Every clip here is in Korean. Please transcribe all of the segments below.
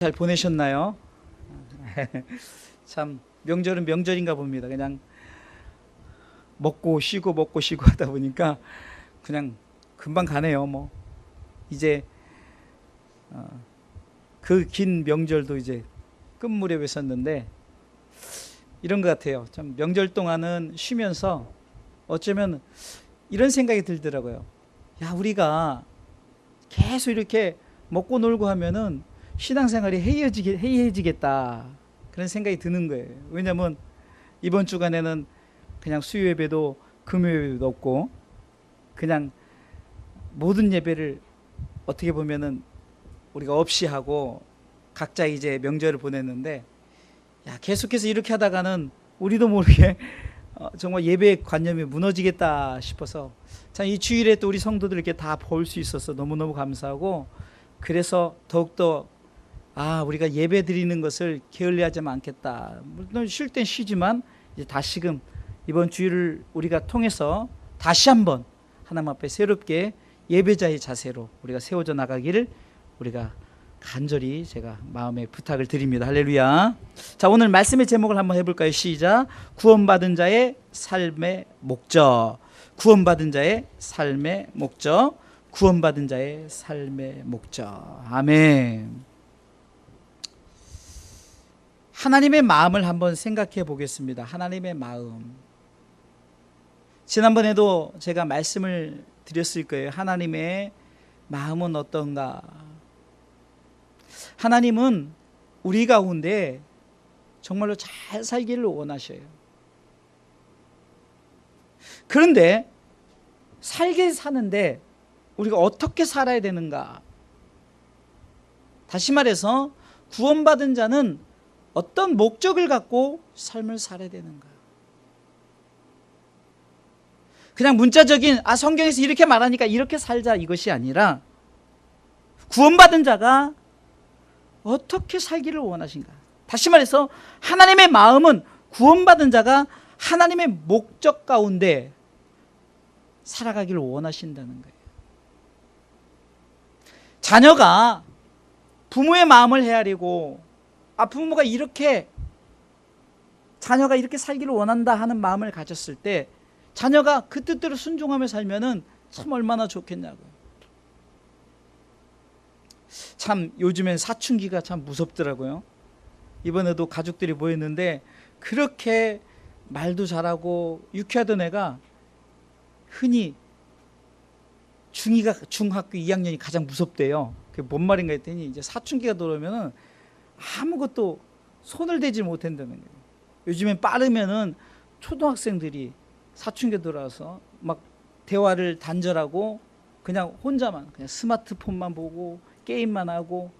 잘 보내셨나요? 참 명절은 명절인가 봅니다. 그냥 먹고 쉬고 하다 보니까 그냥 금방 가네요. 뭐 이제 그 긴 명절도 이제 끝무렵에 섰는데 이런 것 같아요. 참 명절 동안은 쉬면서 어쩌면 이런 생각이 들더라고요. 야, 우리가 계속 이렇게 먹고 놀고 하면은 신앙생활이 해이해지겠다, 그런 생각이 드는 거예요. 왜냐하면 이번 주간에는 그냥 수요 예배도 금요 예배도 없고 그냥 모든 예배를 어떻게 보면은 우리가 없이 하고 각자 이제 명절을 보냈는데, 야, 계속해서 이렇게 하다가는 우리도 모르게 정말 예배 관념이 무너지겠다 싶어서 참 이 주일에 또 우리 성도들 이렇게 다 볼 수 있어서 너무너무 감사하고, 그래서 더욱더 우리가 예배 드리는 것을 게을리하지 않겠다. 물론 쉴 땐 쉬지만 이제 다시금 이번 주일을 우리가 통해서 다시 한번 하나님 앞에 새롭게 예배자의 자세로 우리가 세워져 나가기를 우리가 간절히 제가 마음에 부탁을 드립니다. 할렐루야. 자, 오늘 말씀의 제목을 한번 해볼까요? 시작. 구원받은 자의 삶의 목적. 구원받은 자의 삶의 목적. 구원받은 자의 삶의 목적. 아멘. 하나님의 마음을 한번 생각해 보겠습니다. 하나님의 마음. 지난번에도 제가 말씀을 드렸을 거예요. 하나님의 마음은 어떤가? 하나님은 우리 가운데 정말로 잘 살기를 원하셔요. 그런데 살게 사는데 우리가 어떻게 살아야 되는가? 다시 말해서 구원받은 자는 어떤 목적을 갖고 삶을 살아야 되는가? 그냥 문자적인 성경에서 이렇게 말하니까 이렇게 살자, 이것이 아니라 구원받은 자가 어떻게 살기를 원하신가? 다시 말해서 하나님의 마음은 구원받은 자가 하나님의 목적 가운데 살아가기를 원하신다는 거예요. 자녀가 부모의 마음을 헤아리고 부모가 이렇게 자녀가 이렇게 살기를 원한다 하는 마음을 가졌을 때 자녀가 그 뜻대로 순종하며 살면은 참 얼마나 좋겠냐고요. 참 요즘엔 사춘기가 참 무섭더라고요. 이번에도 가족들이 모였는데 그렇게 말도 잘하고 유쾌하던 애가 흔히 중학교 2학년이 가장 무섭대요. 그게 뭔 말인가 했더니 이제 사춘기가 들어오면은 아무것도 손을 대지 못한다는 거예요. 요즘엔 빠르면은 초등학생들이 사춘기가 들어와서 막 대화를 단절하고 그냥 혼자만 그냥 스마트폰만 보고 게임만 하고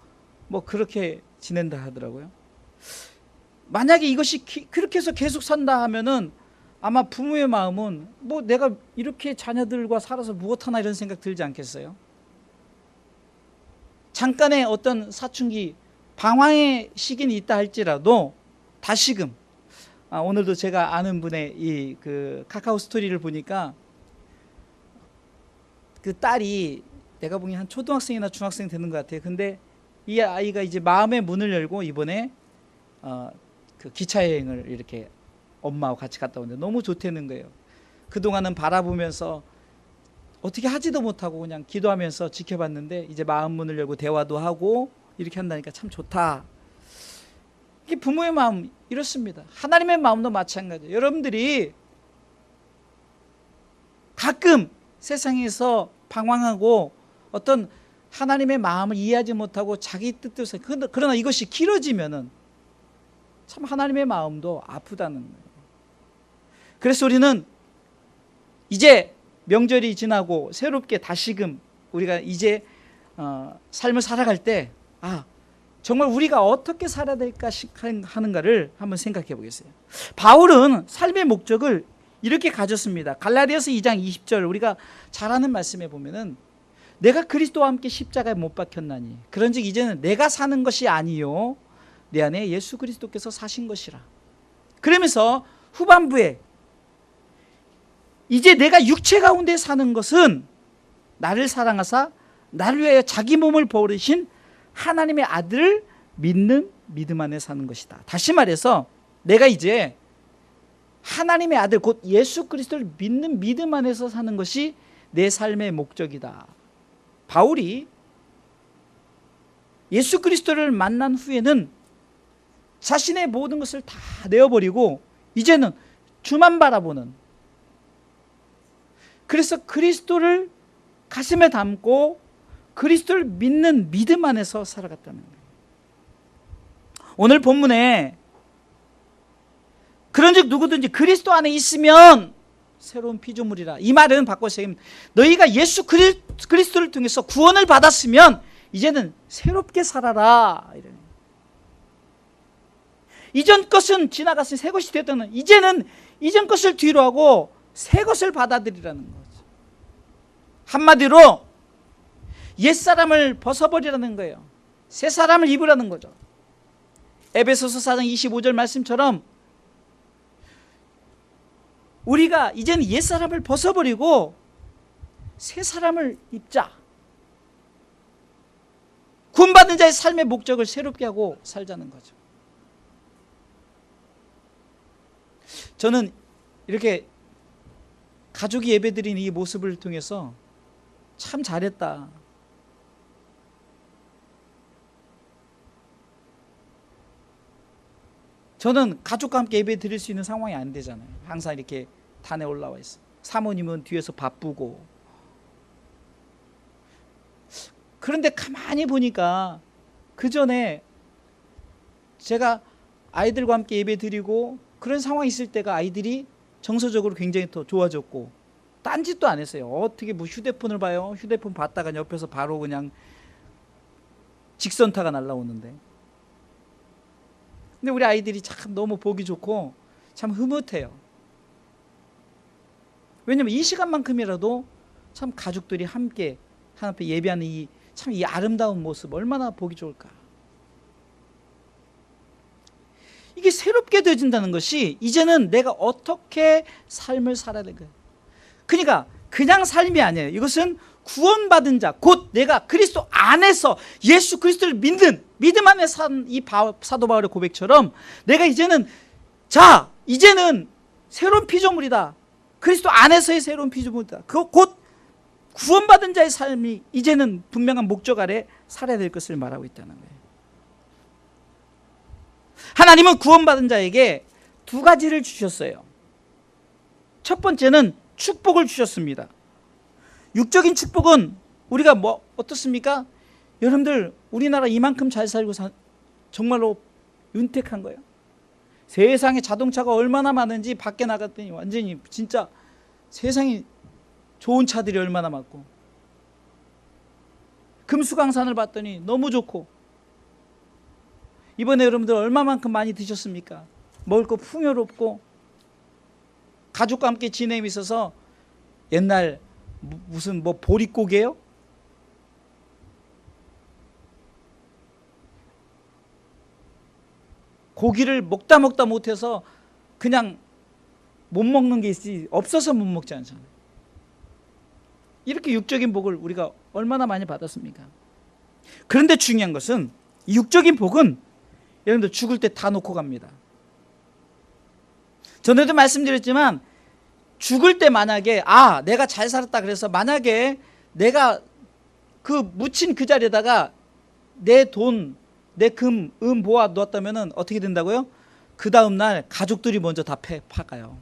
뭐 그렇게 지낸다 하더라고요. 만약에 이것이 그렇게 해서 계속 산다 하면은 아마 부모의 마음은 뭐 내가 이렇게 자녀들과 살아서 무엇하나 이런 생각 들지 않겠어요? 잠깐의 어떤 사춘기 방황의 시기는 있다 할지라도 다시금 오늘도 제가 아는 분의 이 그 카카오 스토리를 보니까 그 딸이 내가 보기엔 한 초등학생이나 중학생 되는 것 같아요. 근데 이 아이가 이제 마음의 문을 열고 이번에 그 기차 여행을 이렇게 엄마하고 같이 갔다 오는데 너무 좋다는 거예요. 그동안은 바라보면서 어떻게 하지도 못하고 그냥 기도하면서 지켜봤는데 이제 마음 문을 열고 대화도 하고 이렇게 한다니까 참 좋다. 이게 부모의 마음 이렇습니다. 하나님의 마음도 마찬가지예요. 여러분들이 가끔 세상에서 방황하고 어떤 하나님의 마음을 이해하지 못하고 자기 뜻대로 그러나 이것이 길어지면은 참 하나님의 마음도 아프다는 거예요. 그래서 우리는 이제 명절이 지나고 새롭게 다시금 우리가 이제 삶을 살아갈 때 정말 우리가 어떻게 살아야 될까 하는가를 한번 생각해 보겠어요. 바울은 삶의 목적을 이렇게 가졌습니다. 갈라디아서 2장 20절 우리가 잘 아는 말씀에 보면은 내가 그리스도와 함께 십자가에 못 박혔나니 그런즉 이제는 내가 사는 것이 아니요 내 안에 예수 그리스도께서 사신 것이라. 그러면서 후반부에 이제 내가 육체 가운데 사는 것은 나를 사랑하사 나를 위하여 자기 몸을 버리신 하나님의 아들을 믿는 믿음 안에 사는 것이다. 다시 말해서 내가 이제 하나님의 아들 곧 예수 그리스도를 믿는 믿음 안에서 사는 것이 내 삶의 목적이다. 바울이 예수 그리스도를 만난 후에는 자신의 모든 것을 다 내어버리고 이제는 주만 바라보는, 그래서 그리스도를 가슴에 담고 그리스도를 믿는 믿음 안에서 살아갔다는 거예요. 오늘 본문에 그런즉 누구든지 그리스도 안에 있으면 새로운 피조물이라, 이 말은 바꿔서 너희가 예수 그리스도를 통해서 구원을 받았으면 이제는 새롭게 살아라. 이전 것은 지나갔으니 새 것이 되었다는, 이제는 이전 것을 뒤로 하고 새 것을 받아들이라는 거죠. 한마디로 옛사람을 벗어버리라는 거예요. 새 사람을 입으라는 거죠. 에베소서 4장 25절 말씀처럼 우리가 이제는 옛사람을 벗어버리고 새 사람을 입자. 구원받은 자의 삶의 목적을 새롭게 하고 살자는 거죠. 저는 이렇게 가족이 예배드리는 이 모습을 통해서 참 잘했다. 저는 가족과 함께 예배 드릴 수 있는 상황이 안 되잖아요. 항상 이렇게 단에 올라와 있어. 사모님은 뒤에서 바쁘고. 그런데 가만히 보니까 그 전에 제가 아이들과 함께 예배 드리고 그런 상황이 있을 때가 아이들이 정서적으로 굉장히 더 좋아졌고, 딴짓도 안 했어요. 어떻게 뭐 휴대폰을 봐요. 휴대폰 봤다가 옆에서 바로 그냥 직선타가 날라오는데. 근데 우리 아이들이 참 너무 보기 좋고 참 흐뭇해요. 왜냐면 이 시간만큼이라도 참 가족들이 함께 하나님 앞에 예배하는 이 아름다운 모습 얼마나 보기 좋을까. 이게 새롭게 되어진다는 것이 이제는 내가 어떻게 삶을 살아야 되는 거예요. 그러니까 그냥 삶이 아니에요. 이것은 구원받은 자, 곧 내가 그리스도 안에서 예수 그리스도를 믿는 믿음 안에 산 이 사도 바울의 고백처럼 내가 이제는 새로운 피조물이다. 그리스도 안에서의 새로운 피조물이다. 곧 구원받은 자의 삶이 이제는 분명한 목적 아래 살아야 될 것을 말하고 있다는 거예요. 하나님은 구원받은 자에게 두 가지를 주셨어요. 첫 번째는 축복을 주셨습니다. 육적인 축복은 우리가 어떻습니까? 여러분들 우리나라 이만큼 잘 살고 정말로 윤택한 거예요. 세상에 자동차가 얼마나 많은지 밖에 나갔더니 완전히 진짜 세상에 좋은 차들이 얼마나 많고, 금수강산을 봤더니 너무 좋고, 이번에 여러분들 얼마만큼 많이 드셨습니까? 먹을 거 풍요롭고, 가족과 함께 지내고 있어서 옛날 무슨 보릿고개요? 고기를 먹다 못해서 그냥 못 먹는 게 있지 없어서 못 먹지 않잖아요. 이렇게 육적인 복을 우리가 얼마나 많이 받았습니까? 그런데 중요한 것은 이 육적인 복은 여러분들 죽을 때 다 놓고 갑니다. 전에도 말씀드렸지만 죽을 때 만약에 내가 잘 살았다 그래서 만약에 내가 그 묻힌 그 자리에다가 내 돈, 내 금, 보아 놓았다면 어떻게 된다고요? 그 다음날 가족들이 먼저 다 파가요.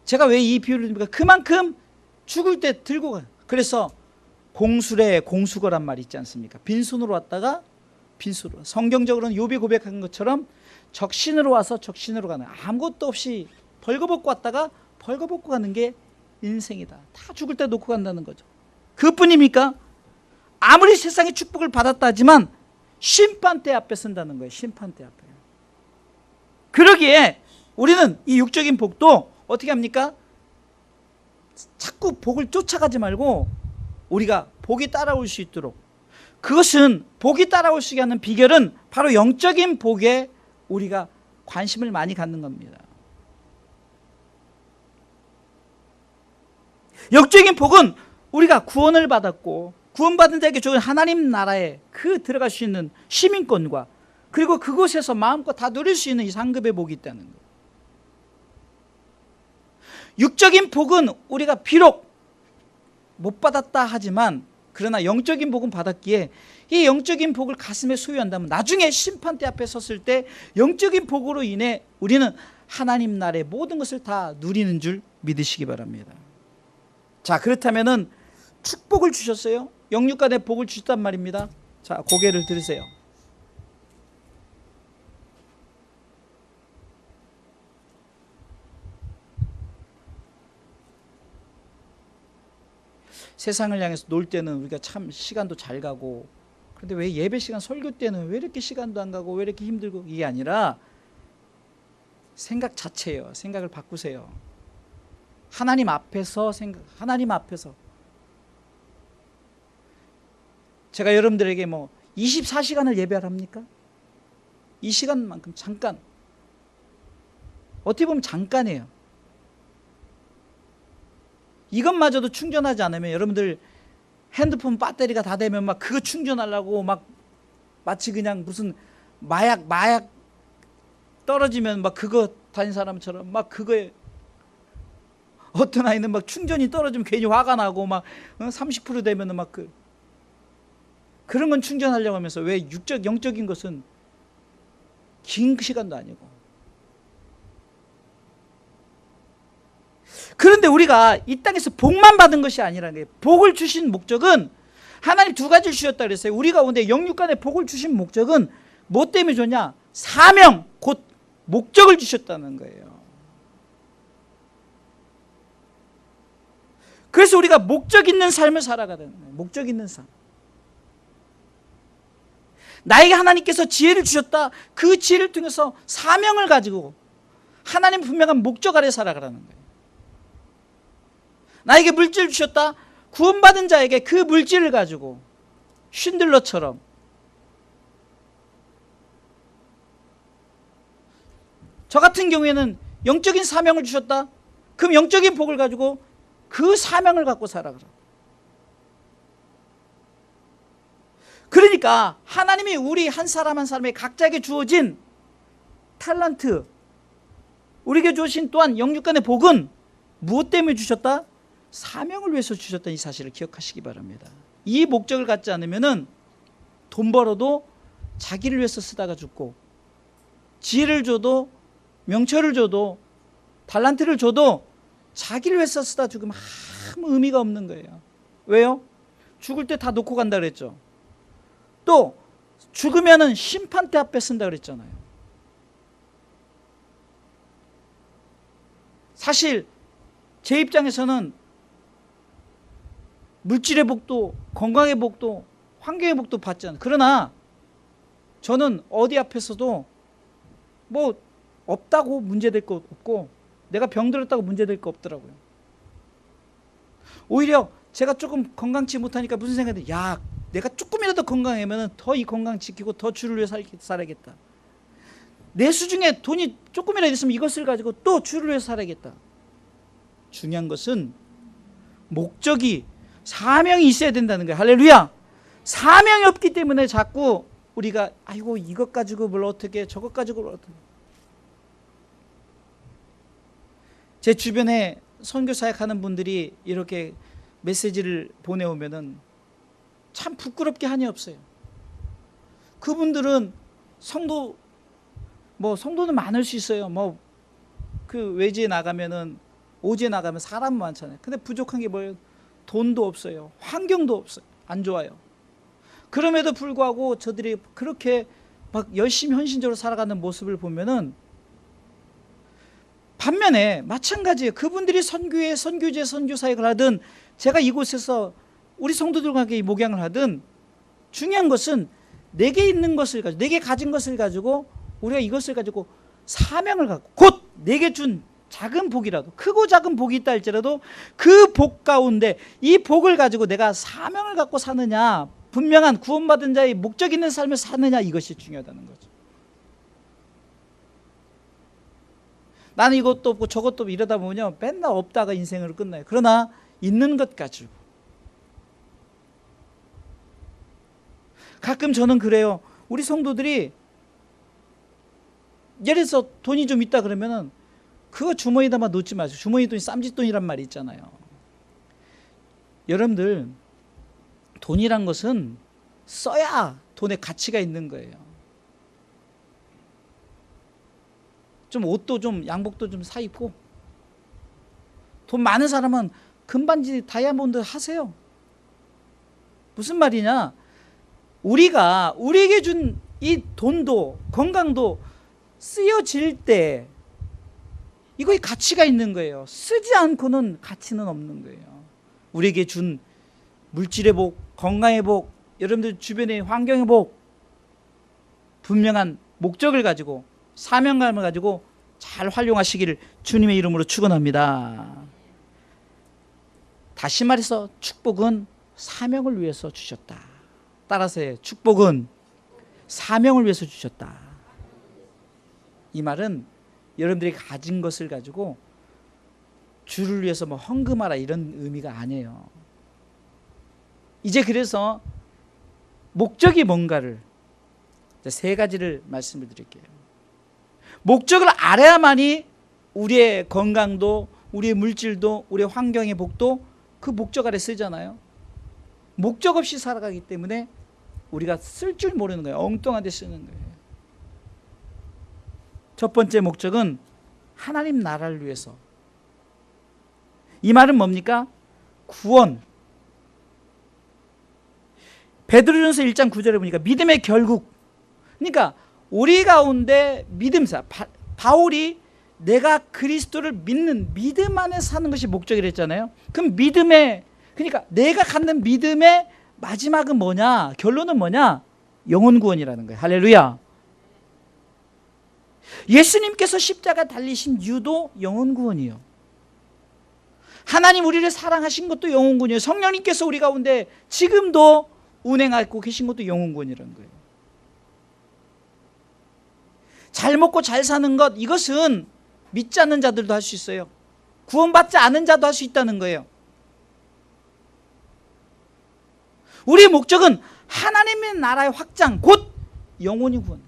제가 왜 이 비유를 듭니까? 그만큼 죽을 때 들고 가요. 그래서 공수래 공수거란 말이 있지 않습니까? 빈손으로 왔다가 빈손으로, 성경적으로는 욥이 고백한 것처럼 적신으로 와서 적신으로 가는, 아무것도 없이 벌거벗고 왔다가 벌거벗고 가는 게 인생이다. 다 죽을 때 놓고 간다는 거죠. 그뿐입니까? 아무리 세상의 축복을 받았다 하지만 심판대 앞에 선다는 거예요. 심판대 앞에. 그러기에 우리는 이 육적인 복도 어떻게 합니까? 자꾸 복을 쫓아가지 말고 우리가 복이 따라올 수 있도록, 그것은 복이 따라올 수 있게 하는 비결은 바로 영적인 복에 우리가 관심을 많이 갖는 겁니다. 영적인 복은 우리가 구원을 받았고 구원받은 자에게 주는 하나님 나라에 그 들어갈 수 있는 시민권과 그리고 그곳에서 마음껏 다 누릴 수 있는 이 상급의 복이 있다는 거예요. 육적인 복은 우리가 비록 못 받았다 하지만 그러나 영적인 복은 받았기에 이 영적인 복을 가슴에 소유한다면 나중에 심판대 앞에 섰을 때 영적인 복으로 인해 우리는 하나님 나라의 모든 것을 다 누리는 줄 믿으시기 바랍니다. 자, 그렇다면은 축복을 주셨어요. 영육간의 복을 주셨단 말입니다. 자, 고개를 들으세요. 세상을 향해서 놀 때는 우리가 참 시간도 잘 가고, 그런데 왜 예배 시간 설교 때는 왜 이렇게 시간도 안 가고 왜 이렇게 힘들고, 이게 아니라 생각 자체예요. 생각을 바꾸세요. 하나님 앞에서 하나님 앞에서. 제가 여러분들에게 뭐 24시간을 예배합니까? 이 시간만큼 잠깐, 어떻게 보면 잠깐이에요. 이것마저도 충전하지 않으면 여러분들 핸드폰 배터리가 다 되면 막 그거 충전하려고 막 마치 그냥 무슨 마약 떨어지면 막 그거 다닌 사람처럼 막 그거에, 어떤 아이는 막 충전이 떨어지면 괜히 화가 나고 막 30% 되면은 막 그런 건 충전하려고 하면서, 왜 영적인 것은 긴 시간도 아니고. 그런데 우리가 이 땅에서 복만 받은 것이 아니라는 거예요. 복을 주신 목적은 하나님 두 가지를 주셨다 그랬어요. 우리 가운데 영육간에 복을 주신 목적은 뭐 때문에 줬냐? 사명, 곧 목적을 주셨다는 거예요. 그래서 우리가 목적 있는 삶을 살아가야 되는 거예요. 목적 있는 삶. 나에게 하나님께서 지혜를 주셨다. 그 지혜를 통해서 사명을 가지고 하나님 분명한 목적 아래 살아가라는 거예요. 나에게 물질을 주셨다. 구원받은 자에게 그 물질을 가지고 쉰들러처럼 저 같은 경우에는 영적인 사명을 주셨다. 그럼 영적인 복을 가지고 그 사명을 갖고 살아가라. 그러니까 하나님이 우리 한 사람 한 사람에게 각자에게 주어진 탤런트, 우리에게 주신 또한 영육간의 복은 무엇 때문에 주셨다? 사명을 위해서 주셨다는 이 사실을 기억하시기 바랍니다. 이 목적을 갖지 않으면은 돈 벌어도 자기를 위해서 쓰다가 죽고, 지혜를 줘도 명철을 줘도 탤런트를 줘도 자기를 위해서 쓰다 죽으면 아무 의미가 없는 거예요. 왜요? 죽을 때 다 놓고 간다 그랬죠. 또 죽으면은 심판대 앞에 쓴다 그랬잖아요. 사실 제 입장에서는 물질의 복도, 건강의 복도, 환경의 복도 받지 않아요. 그러나 저는 어디 앞에서도 뭐 없다고 문제될 거 없고, 내가 병들었다고 문제될 거 없더라고요. 오히려 제가 조금 건강치 못하니까 무슨 생각이 들어요? 야, 내가 조금이라도 건강하면 더 이 건강 지키고 더 주를 위해 살아야겠다. 내 수중에 돈이 조금이라도 있으면 이것을 가지고 또 주를 위해 살아야겠다. 중요한 것은 목적이, 사명이 있어야 된다는 거예요. 할렐루야. 사명이 없기 때문에 자꾸 우리가 아이고 이것 가지고 뭘 어떻게, 저것 가지고 뭘 어떻게. 제 주변에 선교 사역하는 분들이 이렇게 메시지를 보내오면은 참 부끄럽게 한이 없어요. 그분들은 성도는 많을 수 있어요. 그 외지에 나가면은, 오지에 나가면 사람 많잖아요. 근데 부족한 게 뭐예요? 돈도 없어요. 환경도 없어요. 안 좋아요. 그럼에도 불구하고 저들이 그렇게 막 열심히 헌신적으로 살아가는 모습을 보면은, 반면에 마찬가지예요. 그분들이 선교회, 선교제, 선교사역을 하든 제가 이곳에서 우리 성도들과 함께 목양을 하든, 중요한 것은 내게 있는 것을 가지고, 내게 가진 것을 가지고, 우리가 이것을 가지고 사명을 갖고, 곧 내게 준 작은 복이라도, 크고 작은 복이 있다 할지라도 그 복 가운데 이 복을 가지고 내가 사명을 갖고 사느냐, 분명한 구원받은 자의 목적 있는 삶을 사느냐, 이것이 중요하다는 거죠. 나는 이것도 없고 저것도 없고 이러다 보면요, 맨날 없다가 인생으로 끝나요. 그러나 있는 것 가지고 가끔 저는 그래요. 우리 성도들이 예를 들어서 돈이 좀 있다 그러면은 그거 주머니에다만 놓지 마세요. 주머니 돈이 쌈짓돈이란 말이 있잖아요. 여러분들, 돈이란 것은 써야 돈의 가치가 있는 거예요. 좀 옷도 좀 양복도 좀 사 입고, 돈 많은 사람은 금반지 다이아몬드 하세요. 무슨 말이냐? 우리가 우리에게 준 이 돈도 건강도 쓰여질 때 이거의 가치가 있는 거예요. 쓰지 않고는 가치는 없는 거예요. 우리에게 준 물질의 복, 건강의 복, 여러분들 주변의 환경의 복, 분명한 목적을 가지고 사명감을 가지고 잘 활용하시기를 주님의 이름으로 축원합니다. 다시 말해서 축복은 사명을 위해서 주셨다. 따라서 해요. 축복은 사명을 위해서 주셨다. 이 말은 여러분들이 가진 것을 가지고 주를 위해서 뭐 헌금하라 이런 의미가 아니에요. 이제 그래서 목적이 뭔가를 세 가지를 말씀을 드릴게요. 목적을 알아야만이 우리의 건강도, 우리의 물질도, 우리의 환경의 복도 그 목적 아래 쓰잖아요. 목적 없이 살아가기 때문에 우리가 쓸 줄 모르는 거예요. 엉뚱한 데 쓰는 거예요. 첫 번째 목적은 하나님 나라를 위해서. 이 말은 뭡니까? 구원. 베드로전서 1장 9절에 보니까 믿음의 결국. 그러니까 우리 가운데 믿음사, 바울이 내가 그리스도를 믿는 믿음 안에 사는 것이 목적이라 했잖아요. 그럼 믿음의, 그러니까 내가 갖는 믿음의 마지막은 뭐냐? 결론은 뭐냐? 영혼 구원이라는 거예요. 할렐루야. 예수님께서 십자가 달리신 이유도 영혼 구원이에요. 하나님 우리를 사랑하신 것도 영혼 구원이에요. 성령님께서 우리 가운데 지금도 운행하고 계신 것도 영혼 구원이라는 거예요. 잘 먹고 잘 사는 것, 이것은 믿지 않는 자들도 할 수 있어요. 구원받지 않은 자도 할 수 있다는 거예요. 우리의 목적은 하나님의 나라의 확장, 곧 영혼이 구원.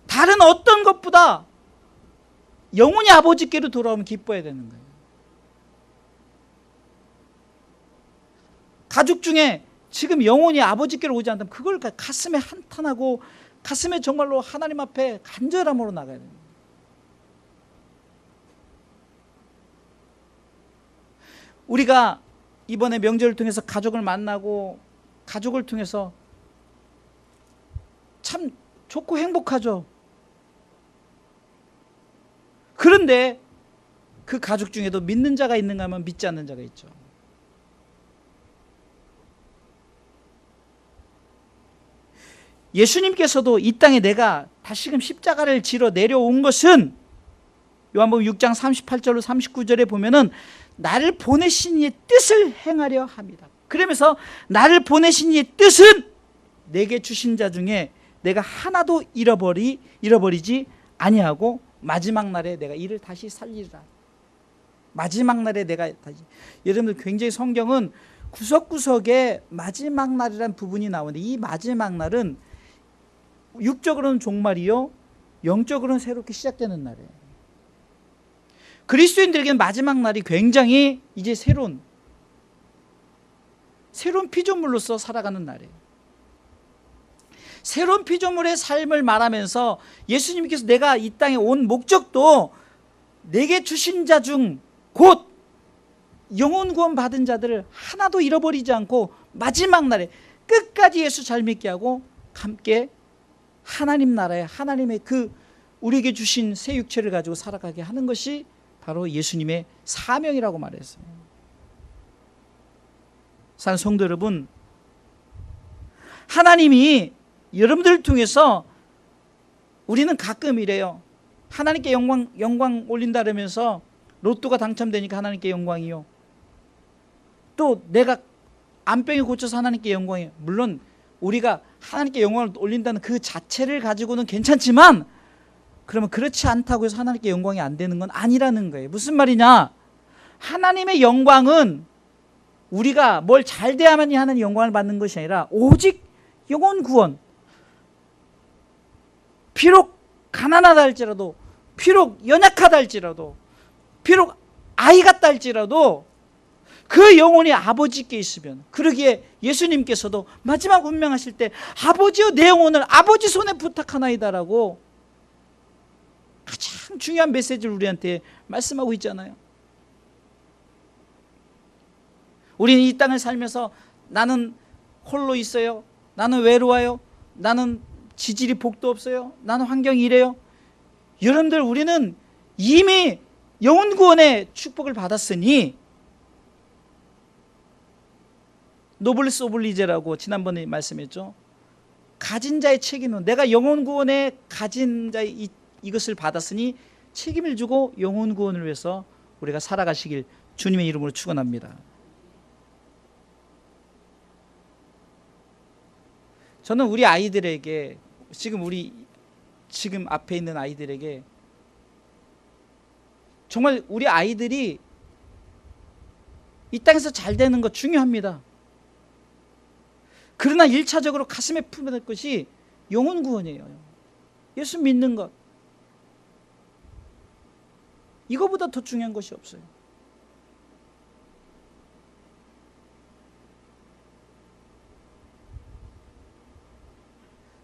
다른 어떤 것보다 영혼이 아버지께로 돌아오면 기뻐해야 되는 거예요. 가족 중에 지금 영혼이 아버지께로 오지 않다면 그걸 가슴에 한탄하고 가슴에 정말로 하나님 앞에 간절함으로 나가야 됩니다. 우리가 이번에 명절을 통해서 가족을 만나고 가족을 통해서 참 좋고 행복하죠. 그런데 그 가족 중에도 믿는 자가 있는가 하면 믿지 않는 자가 있죠. 예수님께서도 이 땅에 내가 다시금 십자가를 지러 내려온 것은 요한복음 6장 38절로 39절에 보면은 나를 보내신 이의 뜻을 행하려 합니다. 그러면서 나를 보내신 이의 뜻은 내게 주신 자 중에 내가 하나도 잃어버리지 아니하고 마지막 날에 내가 이를 다시 살리리라. 마지막 날에 내가 다시. 여러분들 굉장히 성경은 구석구석에 마지막 날이라는 부분이 나오는데 이 마지막 날은 육적으로는 종말이요 영적으로는 새롭게 시작되는 날이에요. 그리스도인들에게는 마지막 날이 굉장히 이제 새로운 피조물로서 살아가는 날이에요. 새로운 피조물의 삶을 말하면서 예수님께서 내가 이 땅에 온 목적도 내게 주신 자 중 곧 영혼 구원 받은 자들을 하나도 잃어버리지 않고 마지막 날에 끝까지 예수 잘 믿게 하고 함께 하나님 나라에 하나님의 그 우리에게 주신 새 육체를 가지고 살아가게 하는 것이 바로 예수님의 사명이라고 말했어요. 사랑하는 성도 여러분, 하나님이 여러분들을 통해서 우리는 가끔 이래요. 하나님께 영광 올린다 그러면서 로또가 당첨되니까 하나님께 영광이요. 또 내가 암병이 고쳐서 하나님께 영광이요. 물론 우리가 하나님께 영광을 올린다는 그 자체를 가지고는 괜찮지만 그러면 그렇지 않다고 해서 하나님께 영광이 안 되는 건 아니라는 거예요. 무슨 말이냐? 하나님의 영광은 우리가 뭘 잘 돼야만이 하는 영광을 받는 것이 아니라 오직 영혼 구원. 비록 가난하다 할지라도, 비록 연약하다 할지라도, 비록 아이 같다 할지라도 그 영혼이 아버지께 있으면, 그러기에 예수님께서도 마지막 운명하실 때 아버지여 내 영혼을 아버지 손에 부탁하나이다라고 가장 중요한 메시지를 우리한테 말씀하고 있잖아요. 우리는 이 땅을 살면서 나는 홀로 있어요, 나는 외로워요, 나는 지질이 복도 없어요, 나는 환경이 이래요. 여러분들, 우리는 이미 영혼 구원의 축복을 받았으니, 노블리스 오블리제라고 지난번에 말씀했죠. 가진 자의 책임은, 내가 영혼 구원에 가진 자의 이것을 받았으니 책임을 주고 영혼 구원을 위해서 우리가 살아가시길 주님의 이름으로 축원합니다. 저는 우리 아이들에게, 지금 앞에 있는 아이들에게, 정말 우리 아이들이 이 땅에서 잘 되는 것 중요합니다. 그러나 1차적으로 가슴에 품어야 될 것이 영혼 구원이에요. 예수 믿는 것. 이거보다 더 중요한 것이 없어요.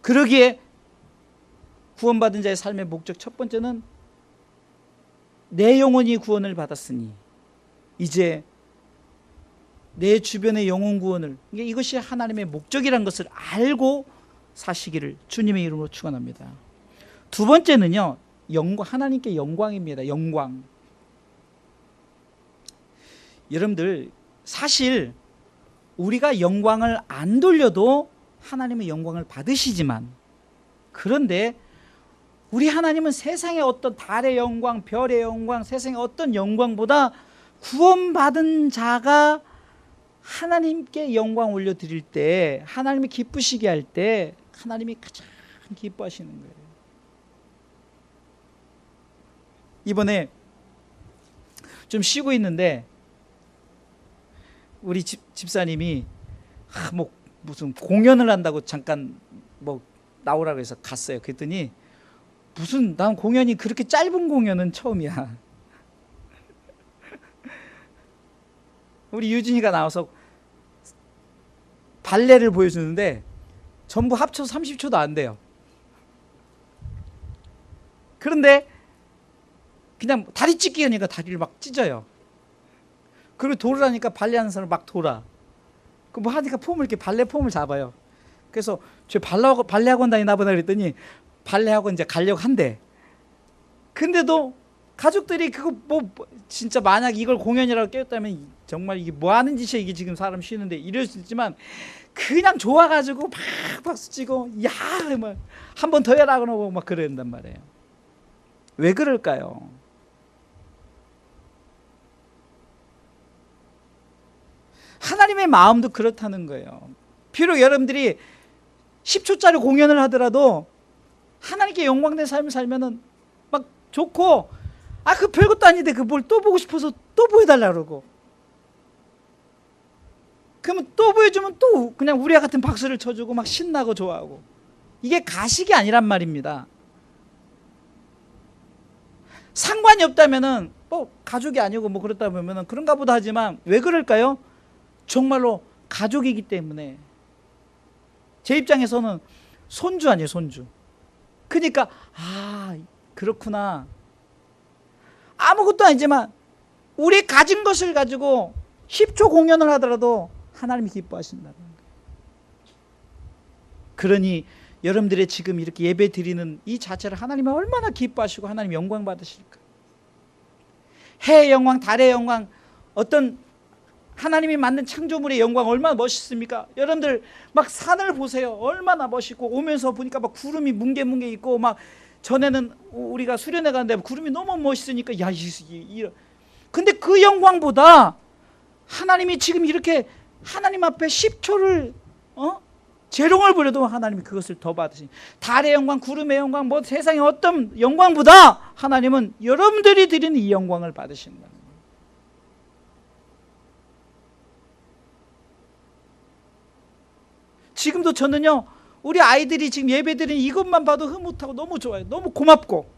그러기에 구원받은 자의 삶의 목적 첫 번째는 내 영혼이 구원을 받았으니 이제 내 주변의 영혼 구원을, 이것이 하나님의 목적이라는 것을 알고 사시기를 주님의 이름으로 축원합니다. 두 번째는요, 하나님께 영광입니다. 영광. 여러분들, 사실 우리가 영광을 안 돌려도 하나님의 영광을 받으시지만, 그런데 우리 하나님은 세상의 어떤 달의 영광, 별의 영광, 세상의 어떤 영광보다 구원받은 자가 하나님께 영광 올려드릴 때, 하나님이 기쁘시게 할 때 하나님이 가장 기뻐하시는 거예요. 이번에 좀 쉬고 있는데 우리 집사님이 무슨 공연을 한다고 잠깐 나오라고 해서 갔어요. 그랬더니 난 공연이 그렇게 짧은 공연은 처음이야. 우리 유진이가 나와서 발레를 보여주는데 전부 합쳐서 30초도 안 돼요. 그런데 그냥 다리 찢기 하니까 다리를 막 찢어요. 그리고 돌으라니까 발레하는 사람 막 돌아. 하니까 이렇게 발레 폼을 잡아요. 그래서 저 발레 학원 다니나 보다 그랬더니 발레 학원 이제 가려고 한대. 근데도 가족들이 그거 진짜 만약 이걸 공연이라고 깨웠다면 정말 이게 뭐 하는 짓이야, 이게 지금 사람 쉬는데, 이럴 수 있지만 그냥 좋아가지고 막 박수치고 야 한 번 더 해라 그러고 막 그런단 말이에요. 왜 그럴까요? 하나님의 마음도 그렇다는 거예요. 비록 여러분들이 10초짜리 공연을 하더라도 하나님께 영광된 삶을 살면은 막 좋고, 그 별것도 아닌데 뭘 또 보고 싶어서 또 보여달라 그러고, 그러면 또 보여주면 또 그냥 우리와 같은 박수를 쳐주고 막 신나고 좋아하고, 이게 가식이 아니란 말입니다. 상관이 없다면은 가족이 아니고 그렇다 보면은 그런가 보다 하지만, 왜 그럴까요? 정말로 가족이기 때문에. 제 입장에서는 손주 아니에요, 손주. 그러니까 그렇구나. 아무것도 아니지만 우리 가진 것을 가지고 10초 공연을 하더라도 하나님이 기뻐하신다는 거예요. 그러니 여러분들의 지금 이렇게 예배 드리는 이 자체를 하나님이 얼마나 기뻐하시고 하나님 영광 받으실까. 해의 영광, 달의 영광, 어떤 하나님이 만든 창조물의 영광 얼마나 멋있습니까? 여러분들 막 산을 보세요. 얼마나 멋있고, 오면서 보니까 막 구름이 뭉게뭉게 있고, 막 전에는 우리가 수련회 가는데 구름이 너무 멋있으니까 근데 그 영광보다 하나님이 지금 이렇게 하나님 앞에 10초를 재롱을 부려도 하나님이 그것을 더 받으시니, 달의 영광, 구름의 영광, 세상의 어떤 영광보다 하나님은 여러분들이 드리는 이 영광을 받으신다. 지금도 저는요, 우리 아이들이 지금 예배드리는 이것만 봐도 흐뭇하고 너무 좋아요. 너무 고맙고.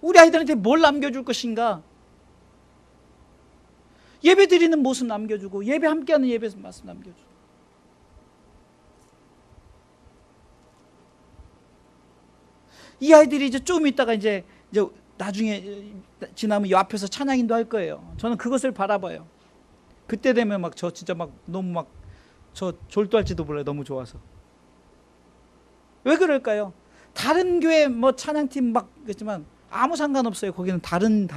우리 아이들한테 뭘 남겨줄 것인가? 예배드리는 모습 남겨주고, 예배 함께하는 예배 말씀 남겨주고. 이 아이들이 이제 좀 있다가 이제 나중에 지나면 이 앞에서 찬양인도 할 거예요. 저는 그것을 바라봐요. 그때 되면 막 저 진짜 막 너무 막 저 졸도할지도 몰라요. 너무 좋아서. 왜 그럴까요? 다른 교회 뭐 찬양팀 막 그랬지만 아무 상관없어요. 거기는 다른.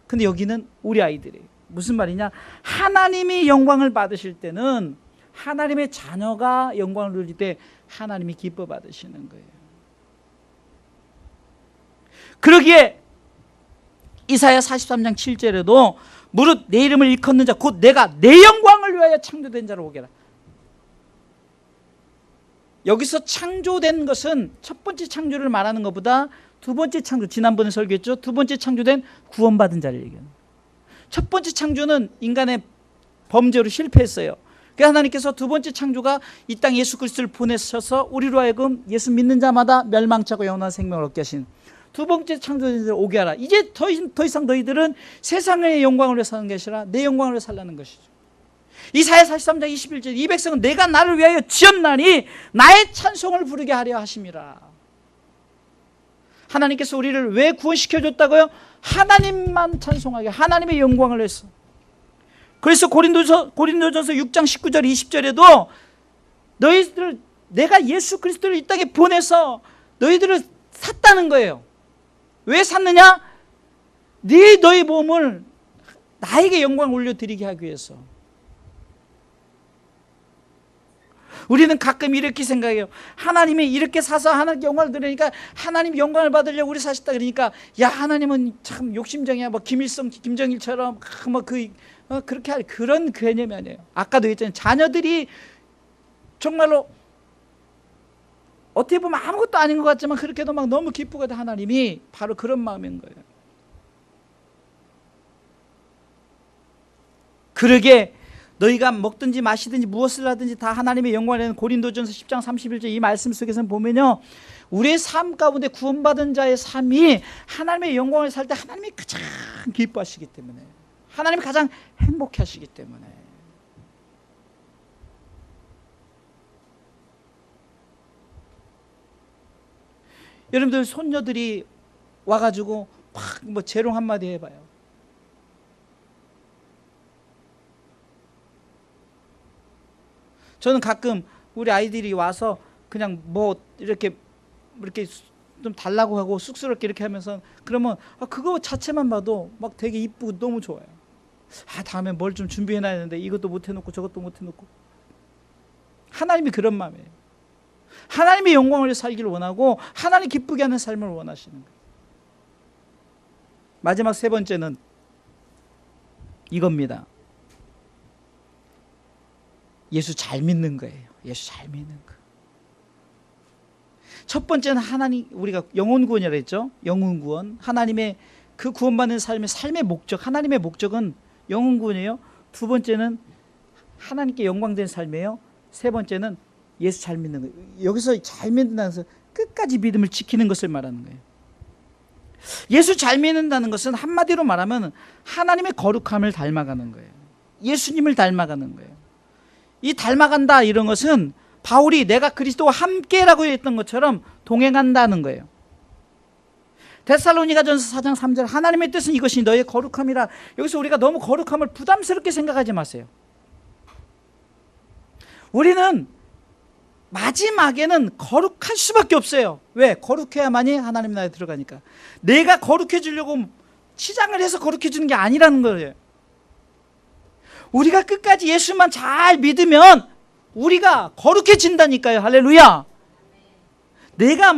근데 여기는 우리 아이들이. 무슨 말이냐? 하나님이 영광을 받으실 때는 하나님의 자녀가 영광을 누릴 때 하나님이 기뻐 받으시는 거예요. 그러기에 이사야 43장 7절에도 무릇 내 이름을 일컫는 자 곧 내가 내 영광을 위하여 창조된 자로 오게라. 여기서 창조된 것은 첫 번째 창조를 말하는 것보다 두 번째 창조, 지난번에 설교했죠. 두 번째 창조된 구원받은 자를 얘기하는 거예요. 첫 번째 창조는 인간의 범죄로 실패했어요. 그래서 하나님께서 두 번째 창조가 이 땅 예수 그리스도를 보내셔서 우리로 하여금 예수 믿는 자마다 멸망치 않고 영원한 생명을 얻게 하신 두 번째 창조된 자를 오게 하라. 이제 더 이상 너희들은 세상의 영광을 위해 사는 것이 아니라 내 영광을 위해 살라는 것이죠. 이사야 43장 21절 이 백성은 내가 나를 위하여 지었나니 나의 찬송을 부르게 하려 하심이라. 하나님께서 우리를 왜 구원시켜줬다고요? 하나님만 찬송하게, 하나님의 영광을 위해서. 그래서 고린도전서 6장 19절 20절에도 너희들 내가 예수 그리스도를 이 땅에 보내서 너희들을 샀다는 거예요. 왜 샀느냐? 너희 몸을 나에게 영광을 올려드리게 하기 위해서. 우리는 가끔 이렇게 생각해요. 하나님이 이렇게 사서 하나님께 영광을 드리니까 하나님 영광을 받으려고 우리 사셨다 그러니까 야 하나님은 참 욕심쟁이야. 뭐 김일성, 김정일처럼 그렇게 할 그런 개념이 아니에요. 아까도 했잖아요. 자녀들이 정말로 어떻게 보면 아무것도 아닌 것 같지만 그렇게도 막 너무 기쁘거든. 하나님이 바로 그런 마음인 거예요. 그러게 너희가 먹든지 마시든지 무엇을 하든지 다 하나님의 영광을 내는 고린도전서 10장 31절 이 말씀 속에서는 보면요, 우리의 삶 가운데 구원받은 자의 삶이 하나님의 영광을 살 때 하나님이 가장 기뻐하시기 때문에, 하나님이 가장 행복해 하시기 때문에. 여러분들 손녀들이 와가지고 막 뭐 재롱 한마디 해봐요. 저는 가끔 우리 아이들이 와서 그냥 뭐 이렇게 좀 달라고 하고 쑥스럽게 이렇게 하면서 그러면 그거 자체만 봐도 막 되게 이쁘고 너무 좋아요. 다음에 뭘 좀 준비해놔야 되는데 이것도 못 해놓고 저것도 못 해놓고. 하나님이 그런 마음이에요. 하나님의 영광을 살기를 원하고 하나님 기쁘게 하는 삶을 원하시는 거예요. 마지막 세 번째는 이겁니다. 예수 잘 믿는 거예요. 예수 잘 믿는 거. 첫 번째는 하나님, 우리가 영혼 구원이라고 했죠. 영혼 구원. 하나님의 그 구원받는 삶의 목적, 하나님의 목적은 영혼 구원이에요. 두 번째는 하나님께 영광된 삶이에요. 세 번째는 예수 잘 믿는 거예요. 여기서 잘 믿는다는 것은 끝까지 믿음을 지키는 것을 말하는 거예요. 예수 잘 믿는다는 것은 한마디로 말하면 하나님의 거룩함을 닮아가는 거예요. 예수님을 닮아가는 거예요. 이 닮아간다 이런 것은 바울이 내가 그리스도와 함께라고 했던 것처럼 동행한다는 거예요. 데살로니가전서 4장 3절 하나님의 뜻은 이것이 너의 거룩함이라. 여기서 우리가 너무 거룩함을 부담스럽게 생각하지 마세요. 우리는 마지막에는 거룩할 수밖에 없어요. 왜? 거룩해야만이 하나님 나라에 들어가니까. 내가 거룩해지려고 치장을 해서 거룩해지는 게 아니라는 거예요. 우리가 끝까지 예수만 잘 믿으면 우리가 거룩해진다니까요. 할렐루야. 내가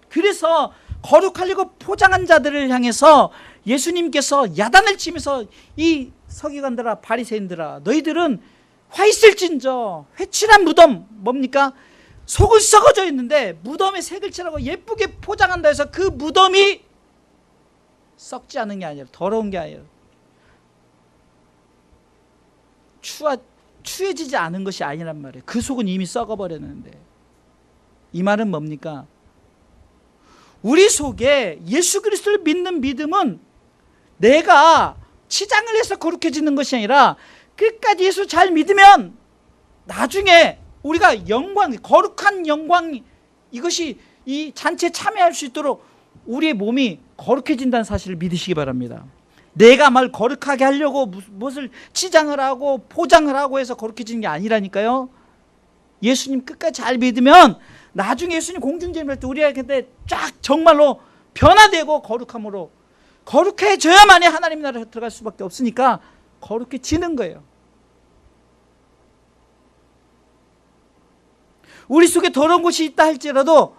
그래서 거룩하려고 포장한 자들을 향해서 예수님께서 야단을 치면서 이 서기관들아 바리새인들아 너희들은 화 있을진저 회칠한 무덤 뭡니까? 속은 썩어져 있는데 무덤에 색을 칠하고 예쁘게 포장한다 해서 그 무덤이 썩지 않은 게 아니라 더러운 게 아니라 추해지지 않은 것이 아니란 말이에요. 그 속은 이미 썩어버렸는데. 이 말은 뭡니까? 우리 속에 예수 그리스도를 믿는 믿음은 내가 치장을 해서 거룩해지는 것이 아니라 끝까지 예수 잘 믿으면 나중에 우리가 영광, 거룩한 영광, 이것이 이 잔치에 참여할 수 있도록 우리의 몸이 거룩해진다는 사실을 믿으시기 바랍니다. 내가 말 거룩하게 하려고 무엇을 치장을 하고 포장을 하고 해서 거룩해지는 게 아니라니까요. 예수님 끝까지 잘 믿으면 나중에 예수님 공중제물 할 때 우리한테 쫙 정말로 변화되고 거룩함으로, 거룩해져야만이 하나님 나라에 들어갈 수밖에 없으니까 거룩해지는 거예요. 우리 속에 더러운 것이 있다 할지라도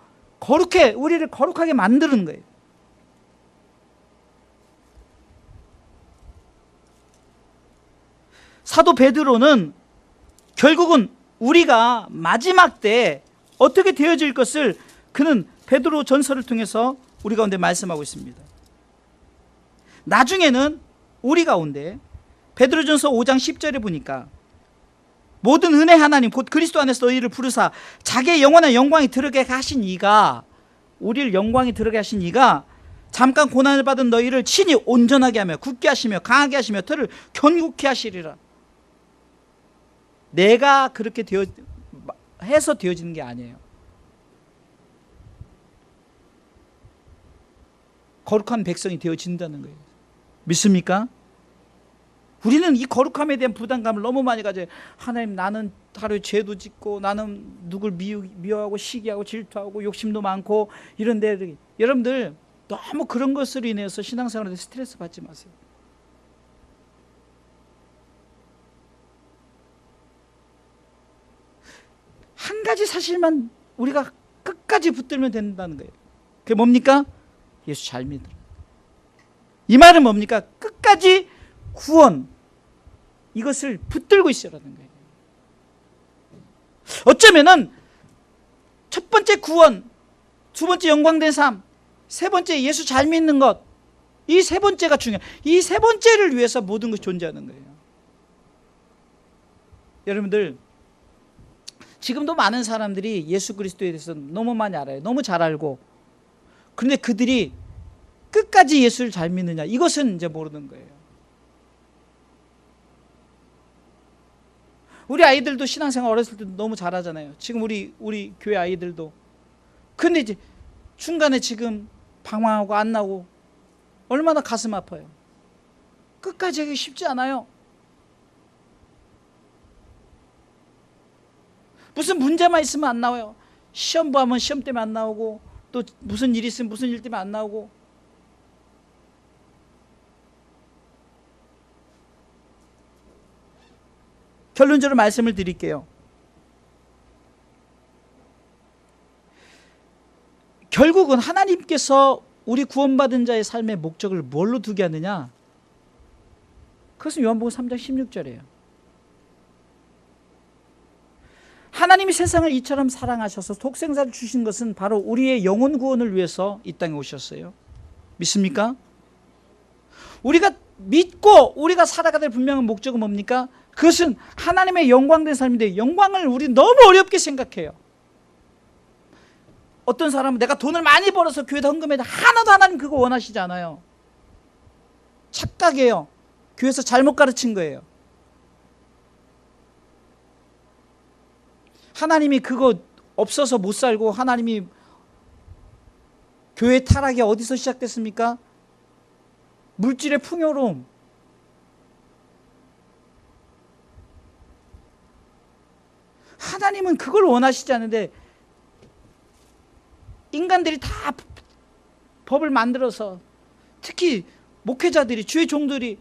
우리를 거룩하게 만드는 거예요. 사도 베드로는 결국은 우리가 마지막 때 어떻게 되어질 것을 그는 베드로 전서를 통해서 우리 가운데 말씀하고 있습니다. 나중에는 우리 가운데 베드로전서 5장 10절에 보니까 모든 은혜 하나님 곧 그리스도 안에서 너희를 부르사 자기의 영원한 영광이 들어게 하신 이가, 우리를 영광이 들어게 하신 이가 잠깐 고난을 받은 너희를 친히 온전하게 하며 굳게 하시며 강하게 하시며 터를 견고케 하시리라. 내가 그렇게 해서 되어지는 게 아니에요. 거룩한 백성이 되어진다는 거예요. 믿습니까? 우리는 이 거룩함에 대한 부담감을 너무 많이 가져요. 하나님, 나는 하루에 죄도 짓고 나는 누굴 미워하고 시기하고 질투하고 욕심도 많고 이런데, 여러분들 너무 그런 것으로 인해서 신앙생활에 스트레스 받지 마세요. 한 가지 사실만 우리가 끝까지 붙들면 된다는 거예요. 그게 뭡니까? 예수 잘 믿으라. 이 말은 뭡니까? 끝까지 구원, 이것을 붙들고 있으라는 거예요. 어쩌면은 첫 번째 구원, 두 번째 영광된 삶, 세 번째 예수 잘 믿는 것, 이 세 번째가 중요해요. 이 세 번째를 위해서 모든 것이 존재하는 거예요. 여러분들, 지금도 많은 사람들이 예수 그리스도에 대해서 너무 많이 알아요. 너무 잘 알고. 그런데 그들이 끝까지 예수를 잘 믿느냐, 이것은 이제 모르는 거예요. 우리 아이들도 신앙생활 어렸을 때 너무 잘하잖아요. 지금 우리 교회 아이들도. 근데 이제 중간에 지금 방황하고 안 나오고 얼마나 가슴 아파요. 끝까지 하기 쉽지 않아요. 무슨 문제만 있으면 안 나와요. 시험 보면 시험 때문에 안 나오고, 또 무슨 일 있으면 무슨 일 때문에 안 나오고. 결론적으로 말씀을 드릴게요. 결국은 하나님께서 우리 구원받은 자의 삶의 목적을 뭘로 두게 하느냐? 그것은 요한복음 3장 16절이에요. 하나님이 세상을 이처럼 사랑하셔서 독생자를 주신 것은 바로 우리의 영혼 구원을 위해서 이 땅에 오셨어요. 믿습니까? 우리가 믿고 우리가 살아가야 될 분명한 목적은 뭡니까? 그것은 하나님의 영광된 삶인데, 영광을 우리 너무 어렵게 생각해요. 어떤 사람은 내가 돈을 많이 벌어서 교회에 헌금해야 돼. 하나도 하나님 그거 원하시지 않아요. 착각이에요. 교회에서 잘못 가르친 거예요. 하나님이 그거 없어서 못 살고, 하나님이 교회 타락이 어디서 시작됐습니까? 물질의 풍요로움. 하나님은 그걸 원하시지 않는데 인간들이 다 법을 만들어서, 특히 목회자들이, 주의 종들이,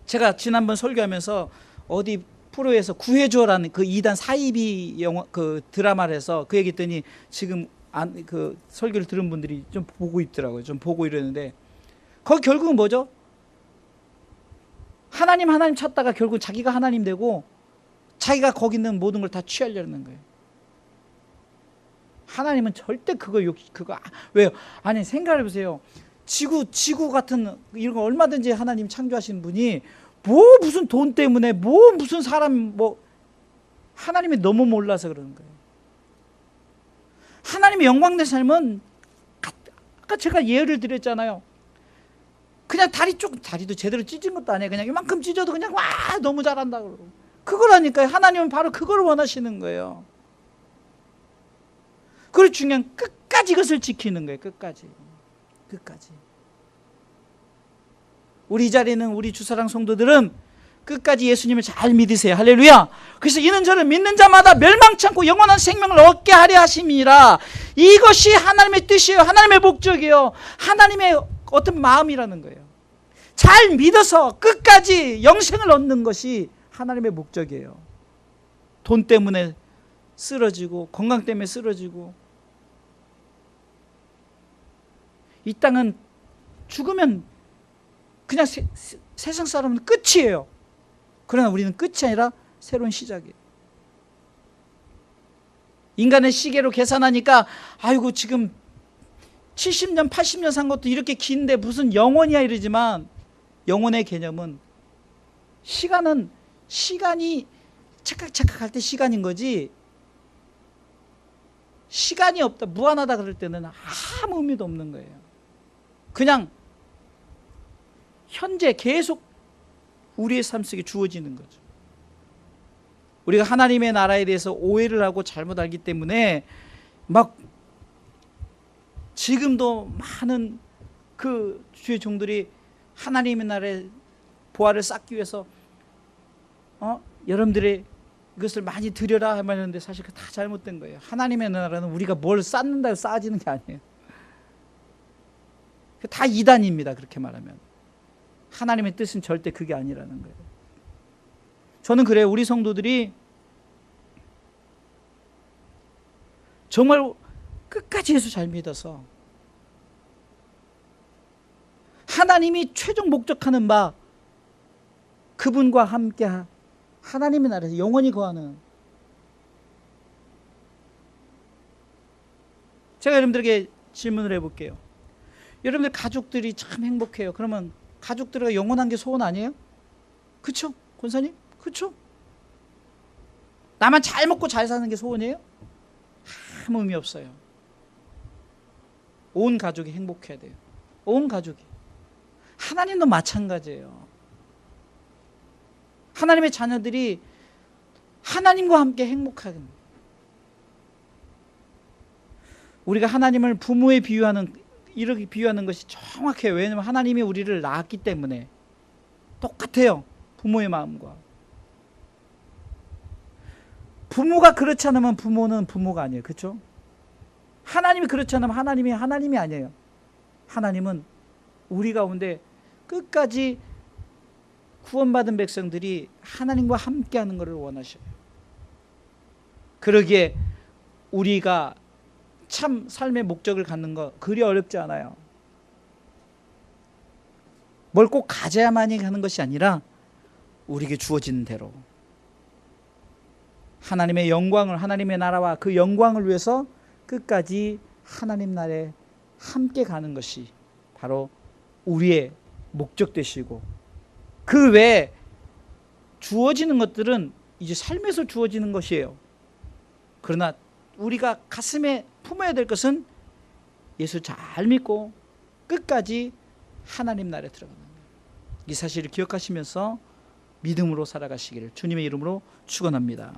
제가 지난번 설교하면서 어디 프로에서 구해줘라는 그 2단 사이비 영화 그 드라마를 해서 그 얘기했더니 지금 그 설교를 들은 분들이 좀 보고 있더라고요. 좀 보고 이러는데, 거기 결국은 뭐죠? 하나님 찾다가 결국 자기가 하나님 되고 자기가 거기 있는 모든 걸 다 취하려는 거예요. 하나님은 절대 그거 왜요? 아니, 생각해 보세요. 지구 같은 이런 거 얼마든지 하나님 창조하신 분이 뭐 무슨 돈 때문에 뭐 무슨 사람 뭐 하나님이 너무 몰라서 그러는 거예요. 하나님의 영광된 삶은 아까 제가 예를 드렸잖아요. 그냥 다리도 제대로 찢은 것도 아니에요. 그냥 이만큼 찢어도 그냥 와 너무 잘한다 그러고 그거라니까요. 하나님은 바로 그걸 원하시는 거예요. 그리고 중요한 끝까지 이것을 지키는 거예요. 끝까지. 우리 이 자리는 우리 주사랑 성도들은 끝까지 예수님을 잘 믿으세요. 할렐루야. 그래서 이는 저를 믿는 자마다 멸망치 않고 영원한 생명을 얻게 하려 하심이라. 이것이 하나님의 뜻이에요. 하나님의 목적이에요. 하나님의 어떤 마음이라는 거예요. 잘 믿어서 끝까지 영생을 얻는 것이 하나님의 목적이에요. 돈 때문에 쓰러지고 건강 때문에 쓰러지고 이 땅은 죽으면 그냥 세상 사람은 끝이에요. 그러나 우리는 끝이 아니라 새로운 시작이에요. 인간의 시계로 계산하니까 아이고 지금 70년 80년 산 것도 이렇게 긴데 무슨 영원이야 이러지만 영혼의 개념은 시간이 착각착각 할 때 시간인 거지 시간이 없다 무한하다 그럴 때는 아무 의미도 없는 거예요. 그냥 현재 계속 우리의 삶 속에 주어지는 거죠. 우리가 하나님의 나라에 대해서 오해를 하고 잘못 알기 때문에 막 지금도 많은 그 주의 종들이 하나님의 나라의 보화를 쌓기 위해서 여러분들이 이것을 많이 드려라 하는데 사실 다 잘못된 거예요. 하나님의 나라는 우리가 뭘 쌓는다고 쌓아지는 게 아니에요. 다 이단입니다. 그렇게 말하면 하나님의 뜻은 절대 그게 아니라는 거예요. 저는 그래요. 우리 성도들이 정말 끝까지 예수 잘 믿어서 하나님이 최종 목적하는 바 그분과 함께 하나님의 나라에서 영원히 거하는 제가 여러분들에게 질문을 해볼게요. 여러분들 가족들이 참 행복해요. 그러면 가족들과 영원한 게 소원 아니에요? 그쵸? 권사님? 그쵸? 나만 잘 먹고 잘 사는 게 소원이에요? 아무 의미 없어요. 온 가족이 행복해야 돼요. 온 가족이. 하나님도 마찬가지예요. 하나님의 자녀들이 하나님과 함께 행복하게. 우리가 하나님을 부모에 이렇게 비유하는 것이 정확해요. 왜냐하면 하나님이 우리를 낳았기 때문에 똑같아요. 부모의 마음과. 부모가 그렇지 않으면 부모는 부모가 아니에요. 그렇죠? 하나님이 그렇지 않으면 하나님이 아니에요. 하나님은 우리 가운데 끝까지 구원받은 백성들이 하나님과 함께하는 것을 원하셔요. 그러기에 우리가 참 삶의 목적을 갖는 거 그리 어렵지 않아요. 뭘 꼭 가져야만이 하는 것이 아니라 우리에게 주어지는 대로 하나님의 영광을 하나님의 나라와 그 영광을 위해서 끝까지 하나님 나라에 함께 가는 것이 바로 우리의 목적 되시고 그 외에 주어지는 것들은 이제 삶에서 주어지는 것이에요. 그러나 우리가 가슴에 품어야 될 것은 예수 잘 믿고 끝까지 하나님 나라에 들어가는 거예요. 이 사실을 기억하시면서 믿음으로 살아가시기를 주님의 이름으로 축원합니다.